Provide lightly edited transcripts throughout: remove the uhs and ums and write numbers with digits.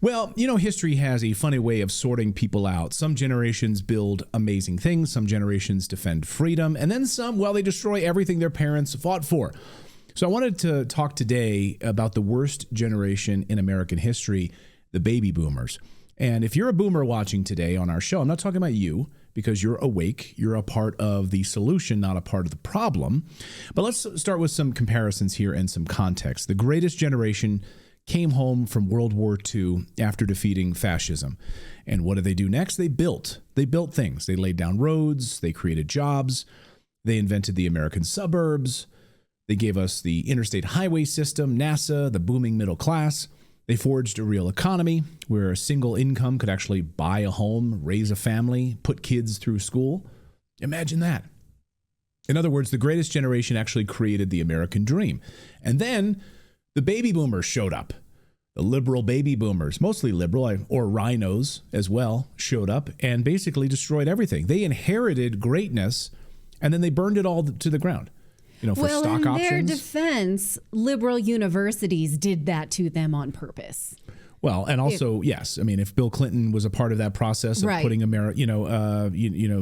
Well, history has a funny way of sorting people out. Some generations build amazing things. Some generations defend freedom. And then some, well, they destroy everything their parents fought for. So I wanted to talk today about the worst generation in American history, the baby boomers. And if you're a boomer watching today on our show, I'm not talking about you because you're awake. You're a part of the solution, not a part of the problem. But let's start with some comparisons here and some context. The greatest generation came home from World War II after defeating fascism. And what did they do next? They built things. They laid down roads. They created jobs. They invented the American suburbs. They gave us the interstate highway system, NASA, the booming middle class. They forged a real economy where a single income could actually buy a home, raise a family, put kids through school. Imagine that. In other words, the greatest generation actually created the American dream. And then the baby boomers showed up. The liberal baby boomers, mostly liberal, or rhinos as well, showed up and basically destroyed everything. They inherited greatness, and then they burned it all to the ground. For stock options. Well, in their defense, liberal universities did that to them on purpose. Well, and also, yes. I mean, if Bill Clinton was a part of that process of putting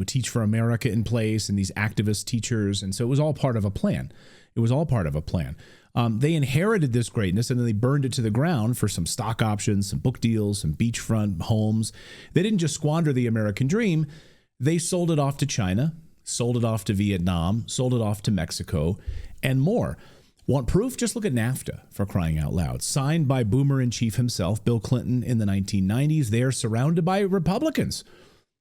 Teach for America in place and these activist teachers, and so it was all part of a plan. It was all part of a plan. They inherited this greatness and then they burned it to the ground for some stock options, some book deals, some beachfront homes. They didn't just squander the American dream. They sold it off to China, sold it off to Vietnam, sold it off to Mexico, and more. Want proof? Just look at NAFTA, for crying out loud. Signed by boomer-in-chief himself, Bill Clinton, in the 1990s. They're surrounded by Republicans.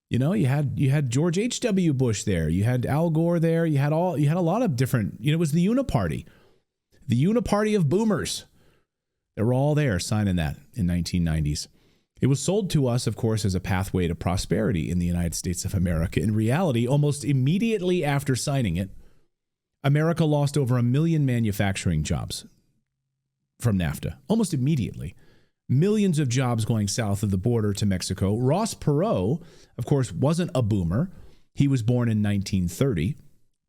You had George H.W. Bush there. You had Al Gore there. You had a lot of different, it was the Uniparty. The Uniparty of boomers. They were all there signing that in 1990s. It was sold to us, of course, as a pathway to prosperity in the United States of America. In reality, almost immediately after signing it, America lost over 1 million manufacturing jobs from NAFTA. Almost immediately. Millions of jobs going south of the border to Mexico. Ross Perot, of course, wasn't a boomer. He was born in 1930,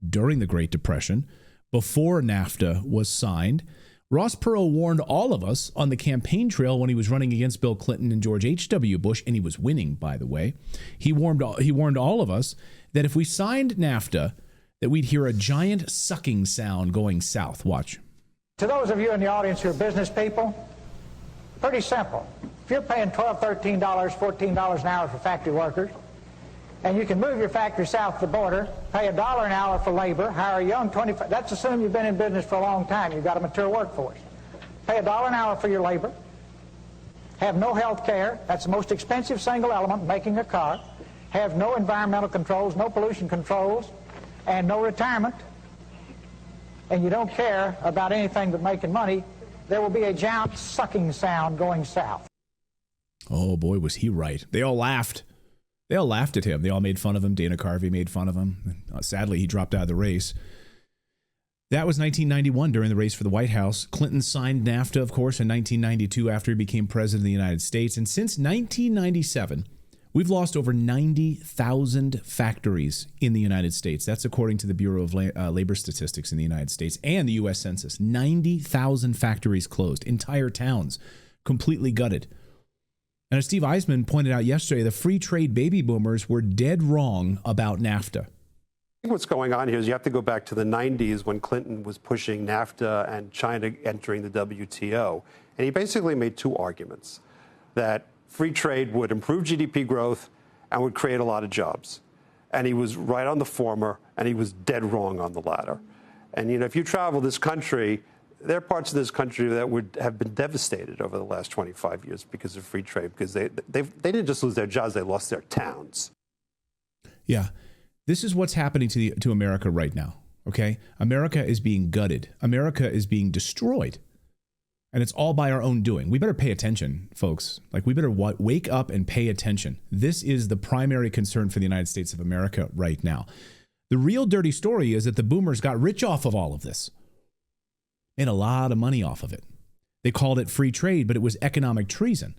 during the Great Depression, before NAFTA was signed. Ross Perot warned all of us on the campaign trail when he was running against Bill Clinton and George H.W. Bush, and he was winning, by the way. He warned all of us that if we signed NAFTA, that we'd hear a giant sucking sound going south. Watch. To those of you in the audience who are business people, pretty simple. If you're paying $12, $13, $14 an hour for factory workers, and you can move your factory south of the border, pay $1 an hour for labor, hire a young 25, that's assuming you've been in business for a long time, you've got a mature workforce. Pay $1 an hour for your labor, have no health care, that's the most expensive single element making a car, have no environmental controls, no pollution controls, and no retirement, and you don't care about anything but making money, there will be a giant sucking sound going south. Oh boy, was he right. They all laughed. They all laughed at him. They all made fun of him. Dana Carvey made fun of him. Sadly, he dropped out of the race. That was 1991 during the race for the White House. Clinton signed NAFTA, of course, in 1992 after he became president of the United States. And since 1997, we've lost over 90,000 factories in the United States. That's according to the Bureau of Labor Statistics in the United States and the U.S. Census. 90,000 factories closed. Entire towns completely gutted. And as Steve Eisman pointed out yesterday, the free trade baby boomers were dead wrong about NAFTA. I think what's going on here is you have to go back to the 90s when Clinton was pushing NAFTA and China entering the WTO. And he basically made two arguments, that free trade would improve GDP growth and would create a lot of jobs. And he was right on the former, and he was dead wrong on the latter. And, if you travel this country, there are parts of this country that would have been devastated over the last 25 years because of free trade, because they didn't just lose their jobs, they lost their towns. Yeah, this is what's happening to America right now, okay? America is being gutted. America is being destroyed. And it's all by our own doing. We better pay attention, folks. We better wake up and pay attention. This is the primary concern for the United States of America right now. The real dirty story is that the boomers got rich off of all of this. Made a lot of money off of it. They called it free trade, but it was economic treason.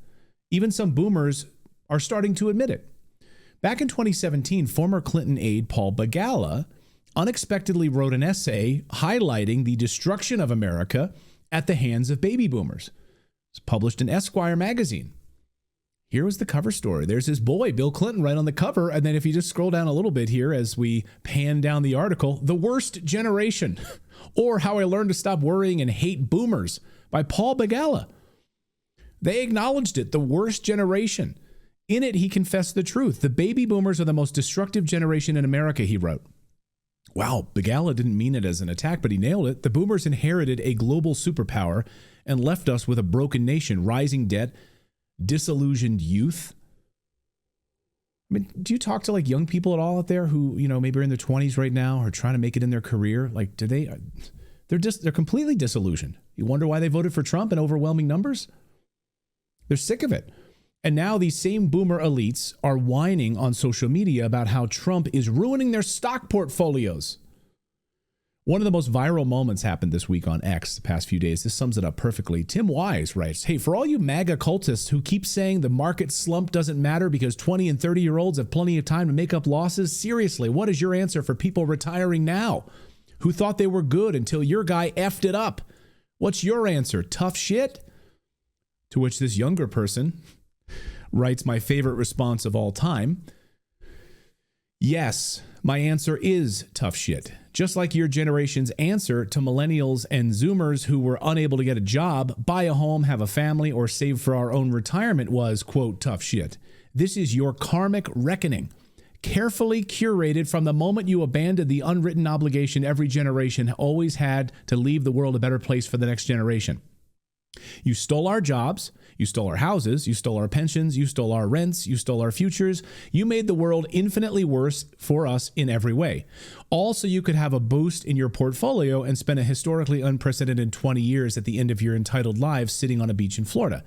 Even some boomers are starting to admit it. Back in 2017, former Clinton aide Paul Begala unexpectedly wrote an essay highlighting the destruction of America at the hands of baby boomers. It's published in Esquire magazine. Here was the cover story. There's his boy, Bill Clinton, right on the cover. And then if you just scroll down a little bit here as we pan down the article, The Worst Generation, or How I Learned to Stop Worrying and Hate Boomers by Paul Begala. They acknowledged it, the worst generation. In it, he confessed the truth. The baby boomers are the most destructive generation in America, he wrote. Wow, Begala didn't mean it as an attack, but he nailed it. The boomers inherited a global superpower and left us with a broken nation, rising debt, disillusioned youth. I mean, do you talk to like young people at all out there who, maybe are in their 20s right now or trying to make it in their career? Like, they're completely disillusioned. You wonder why they voted for Trump in overwhelming numbers? They're sick of it. And now these same boomer elites are whining on social media about how Trump is ruining their stock portfolios. One of the most viral moments happened this week on X the past few days. This sums it up perfectly. Tim Wise writes, hey, for all you MAGA cultists who keep saying the market slump doesn't matter because 20 and 30-year-olds have plenty of time to make up losses, seriously, what is your answer for people retiring now who thought they were good until your guy effed it up? What's your answer? Tough shit? To which this younger person writes my favorite response of all time. Yes, my answer is tough shit. Just like your generation's answer to millennials and Zoomers who were unable to get a job, buy a home, have a family, or save for our own retirement was, quote, tough shit. This is your karmic reckoning, carefully curated from the moment you abandoned the unwritten obligation every generation always had to leave the world a better place for the next generation. You stole our jobs, you stole our houses, you stole our pensions, you stole our rents, you stole our futures. You made the world infinitely worse for us in every way. All so you could have a boost in your portfolio and spend a historically unprecedented 20 years at the end of your entitled lives sitting on a beach in Florida.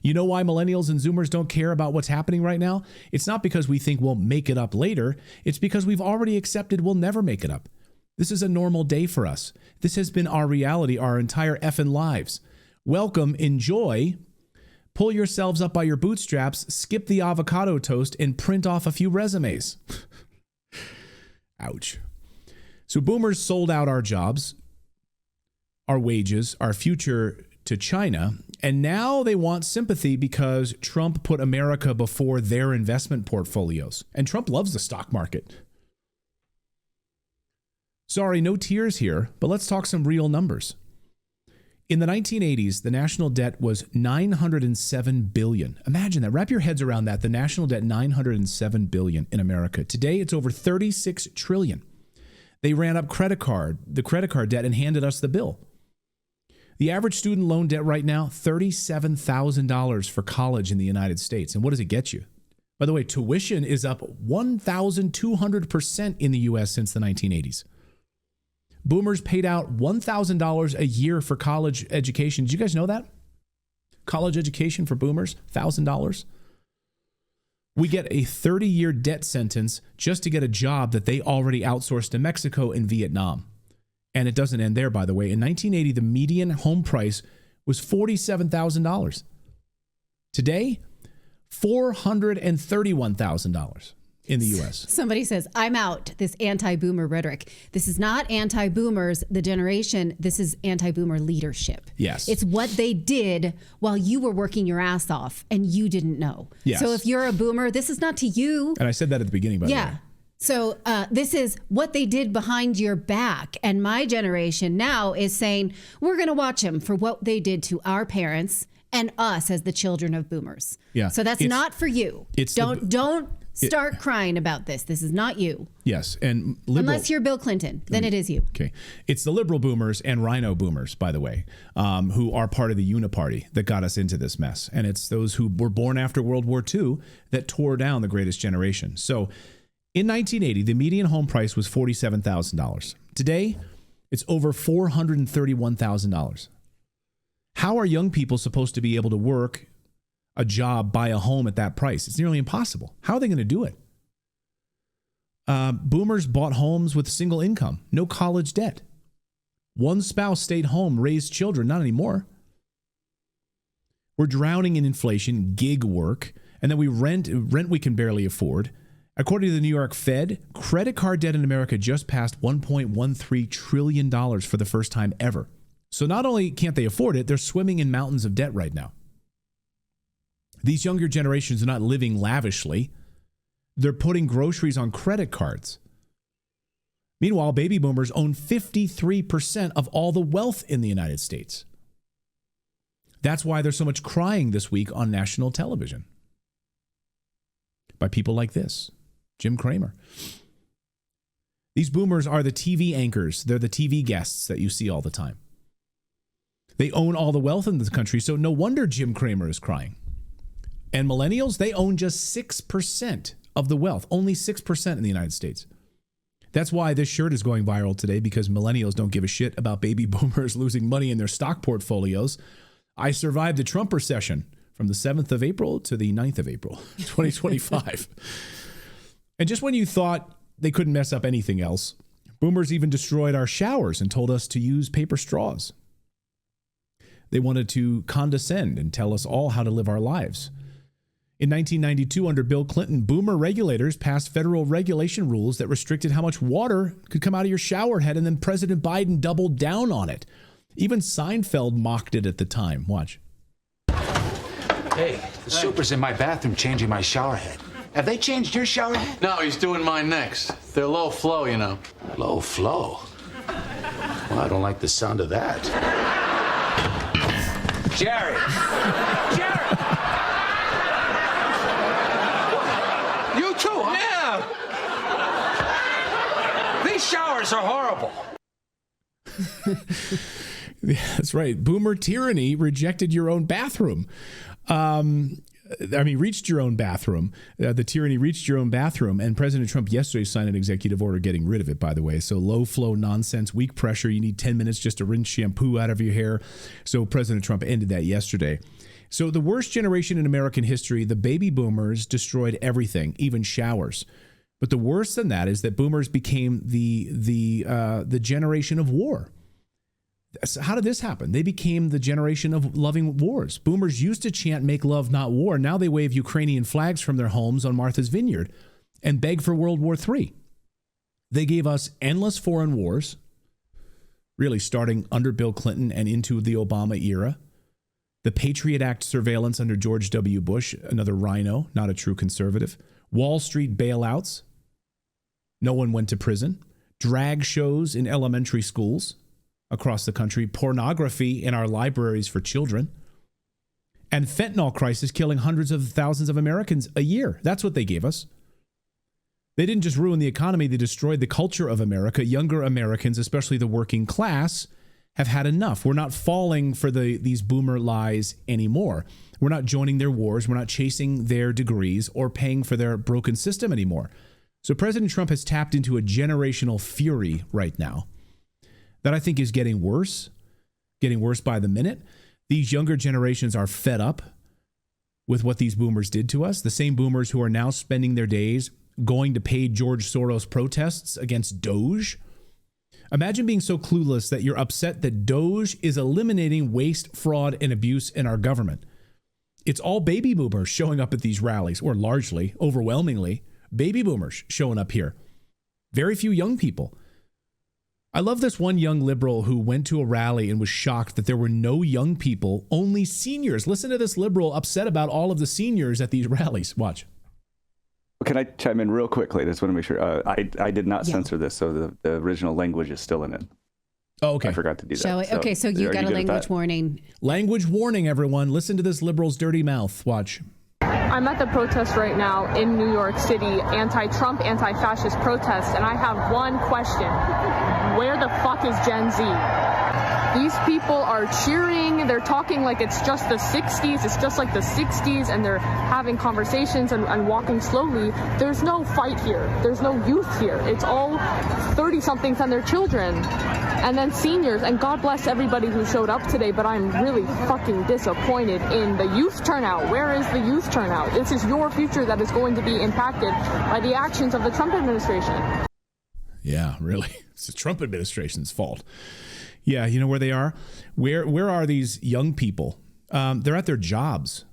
You know why millennials and Zoomers don't care about what's happening right now? It's not because we think we'll make it up later. It's because we've already accepted we'll never make it up. This is a normal day for us. This has been our reality our entire effing lives. Welcome, enjoy, pull yourselves up by your bootstraps, skip the avocado toast, and print off a few resumes. Ouch. So boomers sold out our jobs, our wages, our future to China, and now they want sympathy because Trump put America before their investment portfolios. And Trump loves the stock market. Sorry, no tears here, but let's talk some real numbers. In the 1980s, the national debt was $907 billion. Imagine that. Wrap your heads around that. The national debt, $907 billion in America. Today, it's over $36 trillion. They ran up the credit card debt and handed us the bill. The average student loan debt right now, $37,000 for college in the United States. And what does it get you? By the way, tuition is up 1,200% in the U.S. since the 1980s. Boomers paid out $1,000 a year for college education. Did you guys know that? College education for boomers, $1,000. We get a 30-year debt sentence just to get a job that they already outsourced to Mexico and Vietnam. And it doesn't end there, by the way. In 1980, the median home price was $47,000. Today, $431,000. In the U.S. Somebody says, I'm out, this anti-boomer rhetoric. This is not anti-boomers, the generation. This is anti-boomer leadership. Yes. It's what they did while you were working your ass off and you didn't know. Yes. So if you're a boomer, this is not to you. And I said that at the beginning, by the way. Yeah. So this is what they did behind your back. And my generation now is saying, we're going to watch them for what they did to our parents and us as the children of boomers. Yeah. So that's not for you. Don't start crying about this. This is not you. Yes. And unless you're Bill Clinton, then it is you. Okay. It's the liberal boomers and rhino boomers, by the way, who are part of the uniparty that got us into this mess. And it's those who were born after World War II that tore down the greatest generation. So in 1980, the median home price was $47,000. Today, it's over $431,000. How are young people supposed to be able to work a job, buy a home at that price? It's nearly impossible. How are they going to do it? Boomers bought homes with single income, no college debt. One spouse stayed home, raised children, not anymore. We're drowning in inflation, gig work, and then we rent we can barely afford. According to the New York Fed, credit card debt in America just passed $1.13 trillion for the first time ever. So not only can't they afford it, they're swimming in mountains of debt right now. These younger generations are not living lavishly. They're putting groceries on credit cards. Meanwhile, baby boomers own 53% of all the wealth in the United States. That's why there's so much crying this week on national television by people like this, Jim Cramer. These boomers are the TV anchors. They're the TV guests that you see all the time. They own all the wealth in this country, so no wonder Jim Cramer is crying. And millennials, they own just 6% of the wealth, only 6% in the United States. That's why this shirt is going viral today, because millennials don't give a shit about baby boomers losing money in their stock portfolios. I survived the Trump recession from the 7th of April to the 9th of April, 2025. And just when you thought they couldn't mess up anything else, boomers even destroyed our showers and told us to use paper straws. They wanted to condescend and tell us all how to live our lives. In 1992, under Bill Clinton, boomer regulators passed federal regulation rules that restricted how much water could come out of your shower head, and then President Biden doubled down on it. Even Seinfeld mocked it at the time. Watch. Hey, the super's in my bathroom changing my shower head. Have they changed your shower head? No, he's doing mine next. They're low flow, you know. Low flow? Well, I don't like the sound of that. Jerry! Jerry! You too, huh? Yeah! These showers are horrible. Yeah, that's right. Boomer tyranny rejected your own bathroom. Reached your own bathroom. The tyranny reached your own bathroom. And President Trump yesterday signed an executive order getting rid of it, by the way. So low flow nonsense, weak pressure. You need 10 minutes just to rinse shampoo out of your hair. So President Trump ended that yesterday. So the worst generation in American history, the baby boomers, destroyed everything, even showers. But the worse than that is that boomers became the generation of war. How did this happen? They became the generation of loving wars. Boomers used to chant, "Make love, not war." Now they wave Ukrainian flags from their homes on Martha's Vineyard and beg for World War III. They gave us endless foreign wars, really starting under Bill Clinton and into the Obama era. The Patriot Act surveillance under George W. Bush, another rhino, not a true conservative. Wall Street bailouts. No one went to prison. Drag shows in elementary schools across the country, pornography in our libraries for children, and fentanyl crisis killing hundreds of thousands of Americans a year. That's what they gave us. They didn't just ruin the economy, they destroyed the culture of America. Younger Americans, especially the working class, have had enough. We're not falling for these boomer lies anymore. We're not joining their wars. We're not chasing their degrees or paying for their broken system anymore. So President Trump has tapped into a generational fury right now that I think is getting worse by the minute. These younger generations are fed up with what these boomers did to us. The same boomers who are now spending their days going to paid George Soros protests against Doge. Imagine being so clueless that you're upset that Doge is eliminating waste, fraud, and abuse in our government. It's all baby boomers showing up at these rallies, or largely, overwhelmingly, baby boomers showing up here. Very few young people. I love this one young liberal who went to a rally and was shocked that there were no young people, only seniors. Listen to this liberal upset about all of the seniors at these rallies. Watch. Can I chime in real quickly? I just want to make sure. I did not censor this, so the original language is still in it. Oh, okay. I forgot to do that. Okay, so you got a language warning. Language warning, everyone. Listen to this liberal's dirty mouth. Watch. I'm at the protest right now in New York City, anti-Trump, anti-fascist protests, and I have one question. Where the fuck is Gen Z? These people are cheering, they're talking like it's just the 60s, it's just like the 60s, and they're having conversations and walking slowly. There's no fight here. There's no youth here. It's all 30-somethings and their children, and then seniors, and God bless everybody who showed up today, but I'm really fucking disappointed in the youth turnout. Where is the youth turnout? This is your future that is going to be impacted by the actions of the Trump administration. Yeah, really. It's the Trump administration's fault. Yeah, you know where they are? Where are these young people? They're at their jobs.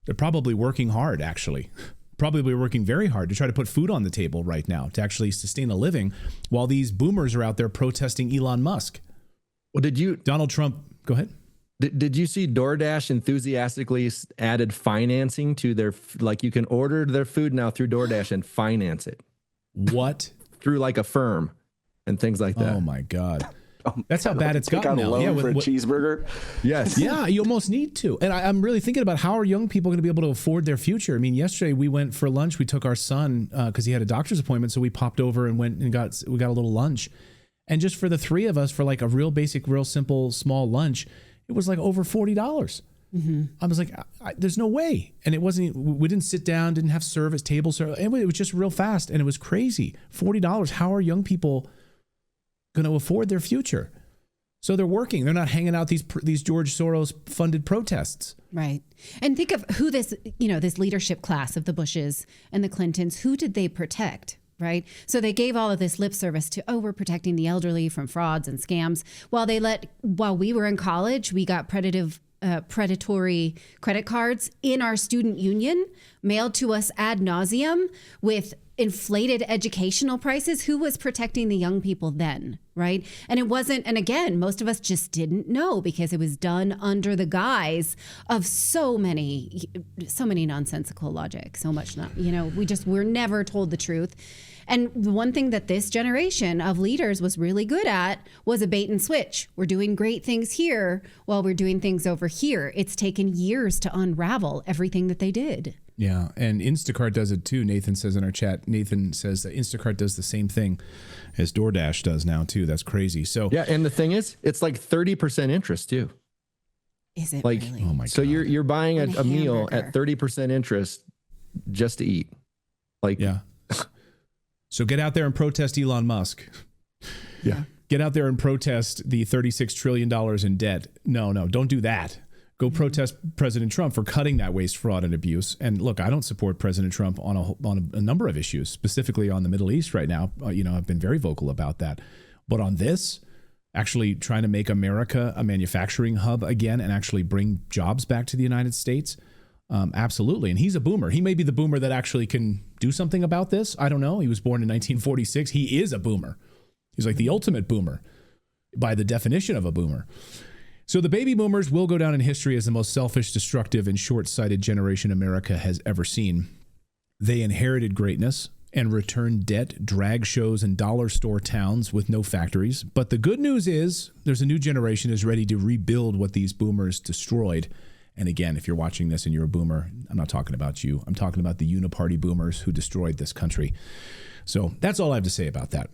They're probably working hard, actually. Probably working very hard to try to put food on the table right now to actually sustain a living while these boomers are out there protesting Elon Musk. Well, Donald Trump, go ahead. Did you see DoorDash enthusiastically added financing to their, like you can order their food now through DoorDash and finance it? What? Through like a firm and things like that. Oh my God. That's how bad it's gotten now. Yeah, for a cheeseburger. Yes. Yeah, you almost need to. And I'm really thinking about how are young people going to be able to afford their future? I mean, yesterday we went for lunch. We took our son because he had a doctor's appointment. So we popped over and went and we got a little lunch. And just for the three of us, for like a real basic, real simple, small lunch, it was like over $40. Mm-hmm. I was like, there's no way. And it wasn't, we didn't sit down, didn't have service, table service. It was just real fast. And it was crazy. $40. How are young people going to afford their future? So they're working. They're not hanging out these George Soros funded protests. Right. And think of who this leadership class of the Bushes and the Clintons, who did they protect? Right. So they gave all of this lip service to, we're protecting the elderly from frauds and scams. While we were in college, we got predatory credit cards in our student union mailed to us ad nauseum with inflated educational prices. Who was protecting the young people then? Right. And it wasn't. And again, most of us just didn't know because it was done under the guise of so many nonsensical logic. So much not, we're never told the truth. And the one thing that this generation of leaders was really good at was a bait and switch. We're doing great things here while we're doing things over here. It's taken years to unravel everything that they did. Yeah, and Instacart does it too. Nathan says in our chat, Nathan says that Instacart does the same thing as DoorDash does now too. That's crazy. So yeah, and the thing is, it's like 30% interest too. Is it like, really? Oh my God. So you're buying a meal at 30% interest just to eat. Like, yeah. So get out there and protest Elon Musk. Yeah. Get out there and protest the $36 trillion in debt. No, don't do that. Go protest President Trump for cutting that waste, fraud, and abuse. And look, I don't support President Trump on a number of issues, specifically on the Middle East right now. I've been very vocal about that. But on this, actually trying to make America a manufacturing hub again and actually bring jobs back to the United States, absolutely. And he's a boomer. He may be the boomer that actually can do something about this. I don't know. He was born in 1946. He is a boomer. He's like the ultimate boomer by the definition of a boomer. So the baby boomers will go down in history as the most selfish, destructive, and short-sighted generation America has ever seen. They inherited greatness and returned debt, drag shows, and dollar store towns with no factories. But the good news is there's a new generation is ready to rebuild what these boomers destroyed. And again, if you're watching this and you're a boomer, I'm not talking about you. I'm talking about the uniparty boomers who destroyed this country. So that's all I have to say about that.